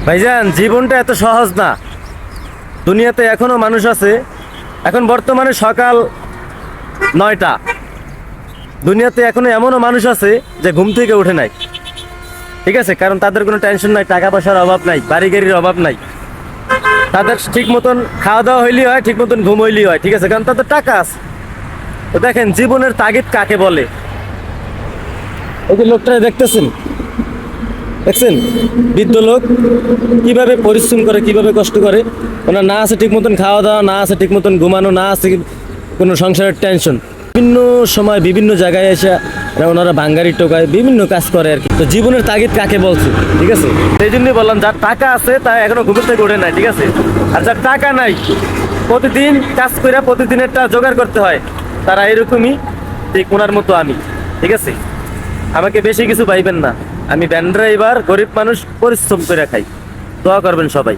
ভাইজান, জীবনটা এত সহজ না। দুনিয়াতে এখনো মানুষ আছে, এখন বর্তমানে সকাল 9টা, দুনিয়াতে এখনো এমনও মানুষ আছে যে ঘুম থেকে ওঠে নাই। ঠিক আছে, কারণ তাদের কোনো টেনশন নাই, টাকা পয়সার অভাব নাই, বাড়ি গাড়ির অভাব নাই। তাদের ঠিক মতন খাওয়া দাওয়া হইলেই হয়, ঠিক মতন ঘুম হইলেই হয়। ঠিক আছে, কারণ তাদের টাকা আছে। তো দেখেন জীবনের তাগিদ কাকে বলে। ওই যে লোকটা দেখতেছেন, দেখছেন বৃদ্ধ লোক কিভাবে পরিশ্রম করে, কিভাবে কষ্ট করে। ওনার না আছে ঠিক মতন খাওয়া দাওয়া, না আছে ঠিক মতন ঘুমানো, না আছে কোনো সংসারের টেনশন। বিভিন্ন সময় বিভিন্ন জায়গায় এসে ওনারা ভাঙ্গারি টোকায়, বিভিন্ন কাজ করে আর কি। তো জীবনের তাগিদ কাকে বলছে, ঠিক আছে। সেই জন্যই বললাম, যার টাকা আছে তা এখনো ঘুমের থেকে ওঠে নাই, ঠিক আছে। আর যার টাকা নাই, প্রতিদিন কাজ করে প্রতিদিনেরটা জোগাড় করতে হয়, তারা এরকমই ঠিক ওনার মতো আমি। ঠিক আছে, আমাকে বেশি কিছু পাইবেন না। আমি ভ্যান ড্রাইভার, গরিব মানুষ, পরিশ্রম করে খাই। দোয়া করবেন সবাই।